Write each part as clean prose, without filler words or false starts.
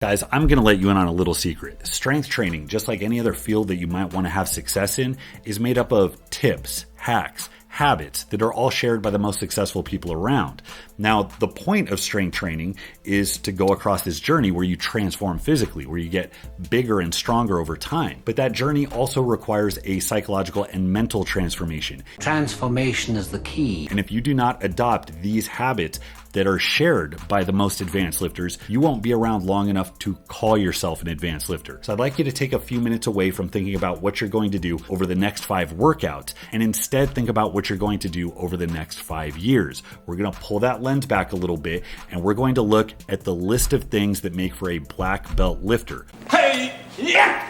Guys, I'm going to let you in on a little secret. Strength training, just like any other field that you might want to have success in, is made up of tips, hacks, habits that are all shared by the most successful people around. Now, the point of strength training is to go across this journey where you transform physically, where you get bigger and stronger over time. But that journey also requires a psychological and mental transformation. Transformation is the key. And if you do not adopt these habits that are shared by the most advanced lifters, you won't be around long enough to call yourself an advanced lifter. So I'd like you to take a few minutes away from thinking about what you're going to do over the next 5 workouts and instead think about what you're going to do over the next 5 years. We're going to pull that lens back a little bit and we're going to look at the list of things that make for a black belt lifter. Hey, yeah!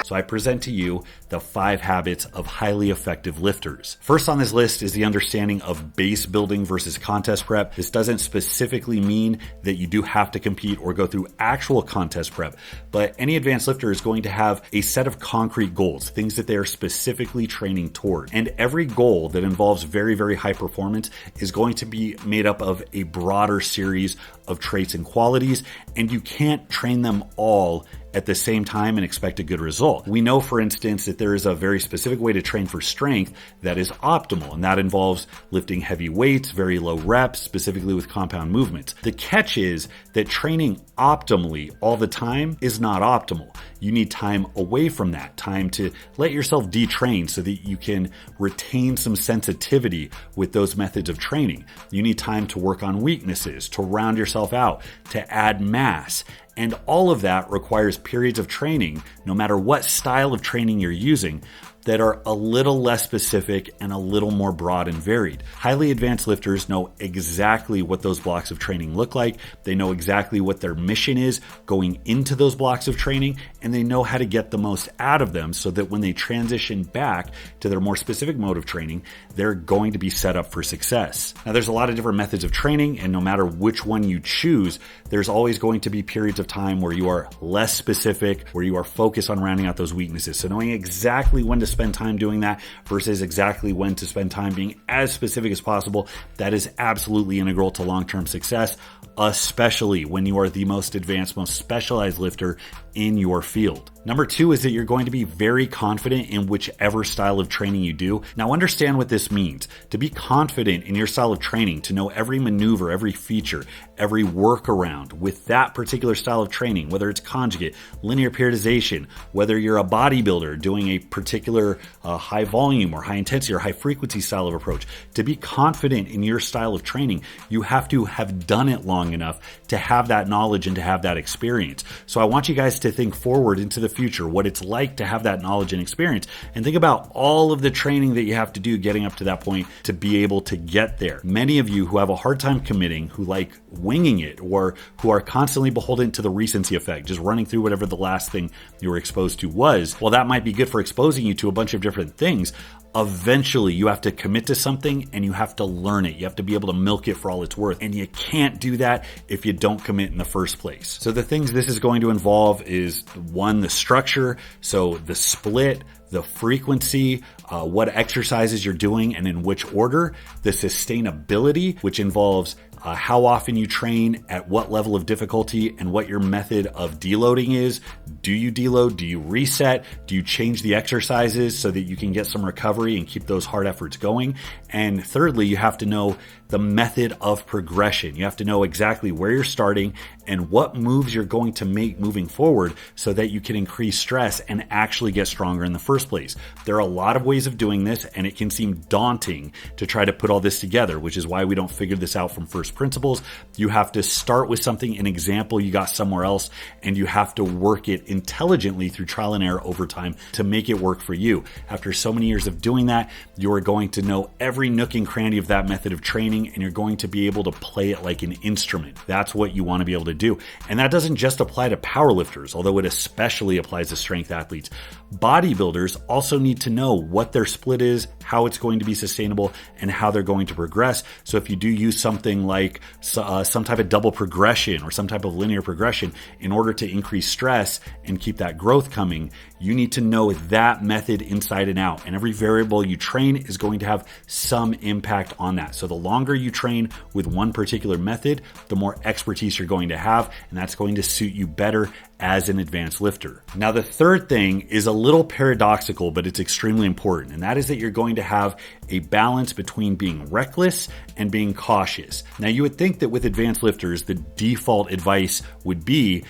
So I present to you the 5 habits of highly effective lifters. First on this list is the understanding of base building versus contest prep. This doesn't specifically mean that you do have to compete or go through actual contest prep, but any advanced lifter is going to have a set of concrete goals, things that they are specifically training toward. And every goal that involves very, very high performance is going to be made up of a broader series of traits and qualities, and you can't train them all at the same time and expect a good result. We know, for instance, that there is a very specific way to train for strength that is optimal, and that involves lifting heavy weights, very low reps, specifically with compound movements. The catch is that training optimally all the time is not optimal. You need time away from that, time to let yourself detrain so that you can retain some sensitivity with those methods of training. You need time to work on weaknesses, to round yourself out, to add mass. And all of that requires periods of training, no matter what style of training you're using, that are a little less specific and a little more broad and varied. Highly advanced lifters know exactly what those blocks of training look like. They know exactly what their mission is going into those blocks of training, and they know how to get the most out of them so that when they transition back to their more specific mode of training, they're going to be set up for success. Now, there's a lot of different methods of training, and no matter which one you choose, there's always going to be periods of time where you are less specific, where you are focused on rounding out those weaknesses. So knowing exactly when to spend time doing that versus exactly when to spend time being as specific as possible, that is absolutely integral to long-term success, especially when you are the most advanced, most specialized lifter in your field. Number 2 is that you're going to be very confident in whichever style of training you do. Now understand what this means. To be confident in your style of training, to know every maneuver, every feature, every workaround with that particular style of training, whether it's conjugate, linear periodization, whether you're a bodybuilder doing a particular high volume or high intensity or high frequency style of approach. To be confident in your style of training, you have to have done it long enough to have that knowledge and to have that experience. So I want you guys to think forward into the future, what it's like to have that knowledge and experience, and think about all of the training that you have to do getting up to that point to be able to get there. Many of you who have a hard time committing, who like winging it, or who are constantly beholden to the recency effect, just running through whatever the last thing you were exposed to was, well, that might be good for exposing you to a bunch of different things. Eventually, you have to commit to something and you have to learn it. You have to be able to milk it for all it's worth. And you can't do that if you don't commit in the first place. So the things this is going to involve is 1, the structure. So the split, the frequency, what exercises you're doing and in which order, the sustainability, which involves how often you train, at what level of difficulty, and what your method of deloading is. Do you deload? Do you reset? Do you change the exercises so that you can get some recovery and keep those hard efforts going? And thirdly, you have to know the method of progression. You have to know exactly where you're starting and what moves you're going to make moving forward so that you can increase stress and actually get stronger in the first place. There are a lot of ways of doing this, and it can seem daunting to try to put all this together, which is why we don't figure this out from first principles. You have to start with something, an example you got somewhere else, and you have to work it intelligently through trial and error over time to make it work for you. After so many years of doing that, you're going to know every nook and cranny of that method of training, and you're going to be able to play it like an instrument. That's what you want to be able to do. And that doesn't just apply to powerlifters, although it especially applies to strength athletes. Bodybuilders also need to know what their split is, how it's going to be sustainable, and how they're going to progress. So if you do use something like some type of double progression or some type of linear progression in order to increase stress and keep that growth coming, you need to know that method inside and out. And every variable you train is going to have some impact on that. So the longer you train with one particular method, the more expertise you're going to have, and that's going to suit you better as an advanced lifter. Now, the third thing is a little paradoxical, but it's extremely important, and that is that you're going to have a balance between being reckless and being cautious. Now, you would think that with advanced lifters, the default advice would be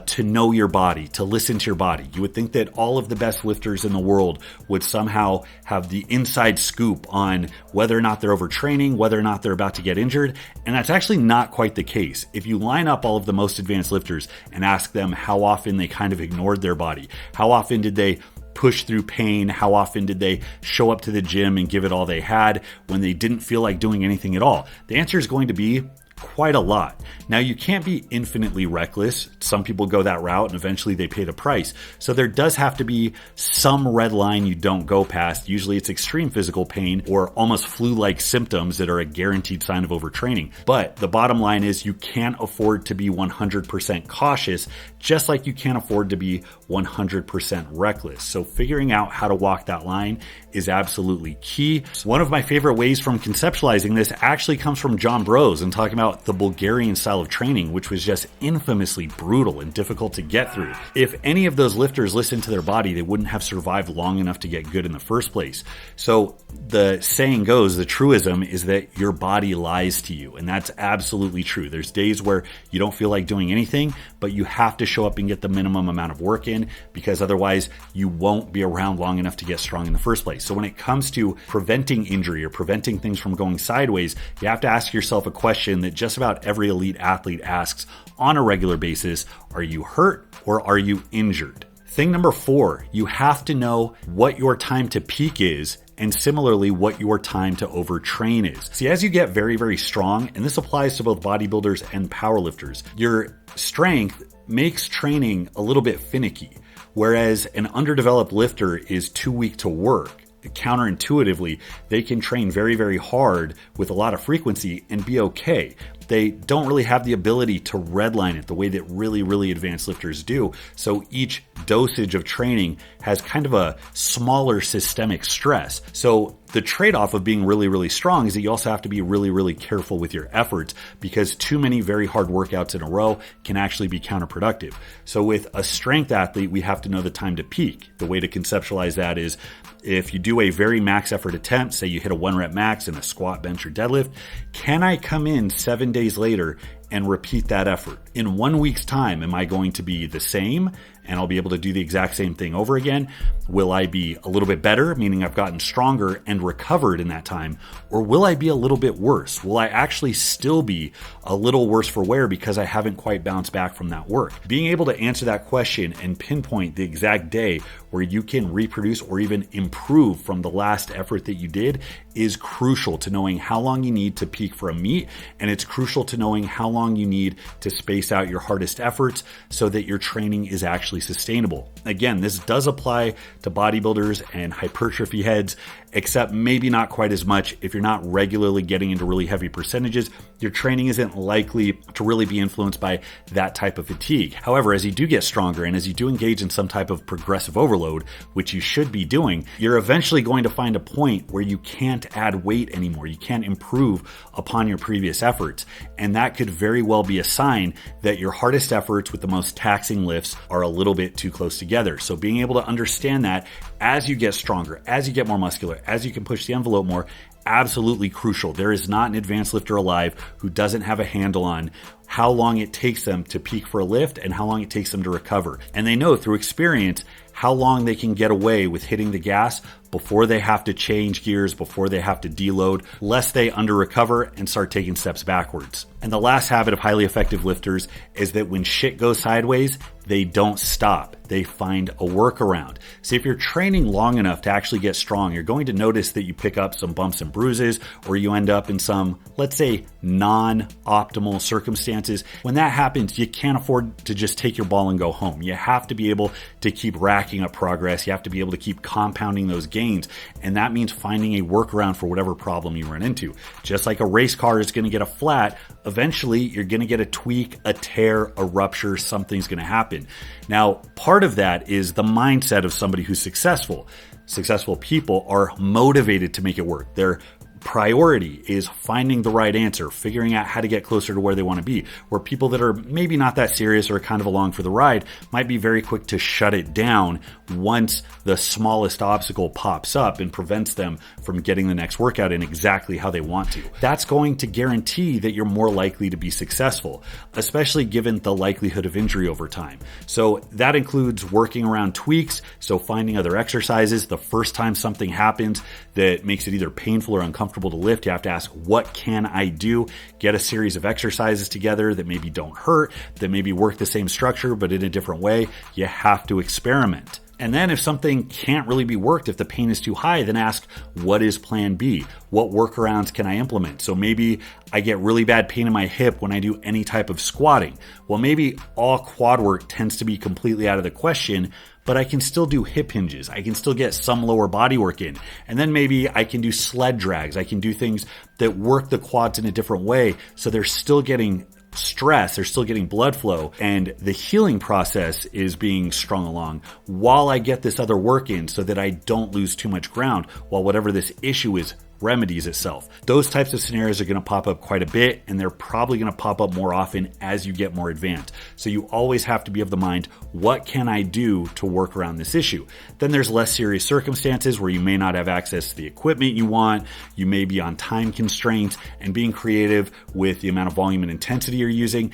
to know your body, to listen to your body. You would think that all of the best lifters in the world would somehow have the inside scoop on whether or not they're overtraining, whether or not they're about to get injured. And that's actually not quite the case. If you line up all of the most advanced lifters and ask them how often they kind of ignored their body, how often did they push through pain, how often did they show up to the gym and give it all they had when they didn't feel like doing anything at all, the answer is going to be quite a lot. Now, you can't be infinitely reckless. Some people go that route and eventually they pay the price. So there does have to be some red line you don't go past. Usually it's extreme physical pain or almost flu-like symptoms that are a guaranteed sign of overtraining. But the bottom line is you can't afford to be 100% cautious, just like you can't afford to be 100% reckless. So figuring out how to walk that line is absolutely key. One of my favorite ways from conceptualizing this actually comes from John Brose and talking about the Bulgarian style of training, which was just infamously brutal and difficult to get through. If any of those lifters listened to their body, they wouldn't have survived long enough to get good in the first place. So the saying goes, the truism is that your body lies to you. And that's absolutely true. There's days where you don't feel like doing anything, but you have to show up and get the minimum amount of work in, because otherwise you won't be around long enough to get strong in the first place. So when it comes to preventing injury or preventing things from going sideways, you have to ask yourself a question that just about every elite athlete asks on a regular basis: are you hurt or are you injured? Thing number 4, you have to know what your time to peak is, and similarly, what your time to overtrain is. See, as you get very, very strong, and this applies to both bodybuilders and powerlifters, your strength makes training a little bit finicky, whereas an underdeveloped lifter is too weak to work. Counterintuitively, they can train very, very hard with a lot of frequency and be okay. They don't really have the ability to redline it the way that really, really advanced lifters do. So each dosage of training has kind of a smaller systemic stress. So the trade-off of being really, really strong is that you also have to be really, really careful with your efforts, because too many very hard workouts in a row can actually be counterproductive. So with a strength athlete, we have to know the time to peak. The way to conceptualize that is, if you do a very max effort attempt, say you hit a 1 rep max in a squat, bench, or deadlift, can I come in 7 days later and repeat that effort? In 1 week's time, am I going to be the same and I'll be able to do the exact same thing over again? Will I be a little bit better, meaning I've gotten stronger and recovered in that time? Or will I be a little bit worse? Will I actually still be a little worse for wear because I haven't quite bounced back from that work? Being able to answer that question and pinpoint the exact day where you can reproduce or even improve from the last effort that you did is crucial to knowing how long you need to peak for a meet, and it's crucial to knowing how long you need to space out your hardest efforts so that your training is actually sustainable. Again, this does apply to bodybuilders and hypertrophy heads, except maybe not quite as much. If you're not regularly getting into really heavy percentages, your training isn't likely to really be influenced by that type of fatigue. However, as you do get stronger and as you do engage in some type of progressive overload, which you should be doing, you're eventually going to find a point where you can't add weight anymore. You can't improve upon your previous efforts. And that could very well be a sign that your hardest efforts with the most taxing lifts are a little bit too close together. So being able to understand that as you get stronger, as you get more muscular, as you can push the envelope more, absolutely crucial. There is not an advanced lifter alive who doesn't have a handle on how long it takes them to peak for a lift and how long it takes them to recover. And they know through experience how long they can get away with hitting the gas before they have to change gears, before they have to deload, lest they under-recover and start taking steps backwards. And the last habit of highly effective lifters is that when shit goes sideways, they don't stop. They find a workaround. So if you're training long enough to actually get strong, you're going to notice that you pick up some bumps and bruises, or you end up in some, let's say, non-optimal circumstances. When that happens, you can't afford to just take your ball and go home. You have to be able to keep racking up progress. You have to be able to keep compounding those gains. And that means finding a workaround for whatever problem you run into. Just like a race car is going to get a flat, eventually you're going to get a tweak, a tear, a rupture, something's going to happen. Now, part of that is the mindset of somebody who's successful. Successful people are motivated to make it work. Their priority is finding the right answer, figuring out how to get closer to where they want to be. Where people that are maybe not that serious or kind of along for the ride might be very quick to shut it down once the smallest obstacle pops up and prevents them from getting the next workout in exactly how they want to. That's going to guarantee that you're more likely to be successful, especially given the likelihood of injury over time. So that includes working around tweaks, so finding other exercises. The first time something happens that makes it either painful or uncomfortable to lift, you have to ask, what can I do? Get a series of exercises together that maybe don't hurt, that maybe work the same structure, but in a different way. You have to experiment. And then if something can't really be worked, if the pain is too high, then ask, what is plan B? What workarounds can I implement? So maybe I get really bad pain in my hip when I do any type of squatting. Well, maybe all quad work tends to be completely out of the question, but I can still do hip hinges. I can still get some lower body work in. And then maybe I can do sled drags. I can do things that work the quads in a different way, so they're still getting stress, they're still getting blood flow, and the healing process is being strung along while I get this other work in, so that I don't lose too much ground while whatever this issue is remedies itself. Those types of scenarios are going to pop up quite a bit, and they're probably going to pop up more often as you get more advanced. So you always have to be of the mind, what can I do to work around this issue? Then there's less serious circumstances where you may not have access to the equipment you want, you may be on time constraints, and being creative with the amount of volume and intensity you're using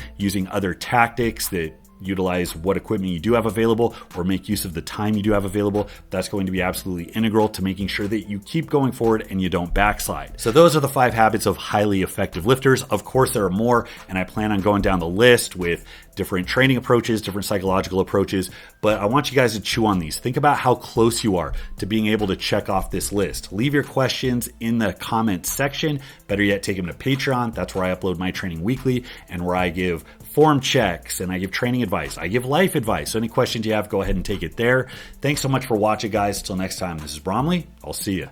other tactics that utilize what equipment you do have available or make use of the time you do have available. That's going to be absolutely integral to making sure that you keep going forward and you don't backslide. So those are the 5 habits of highly effective lifters. Of course, there are more, and I plan on going down the list with different training approaches, different psychological approaches, but I want you guys to chew on these. Think about how close you are to being able to check off this list. Leave your questions in the comments section. Better yet, take them to Patreon. That's where I upload my training weekly and where I give form checks and I give training advice. I give life advice. So any questions you have, go ahead and take it there. Thanks so much for watching, guys. Till next time, this is Bromley. I'll see you.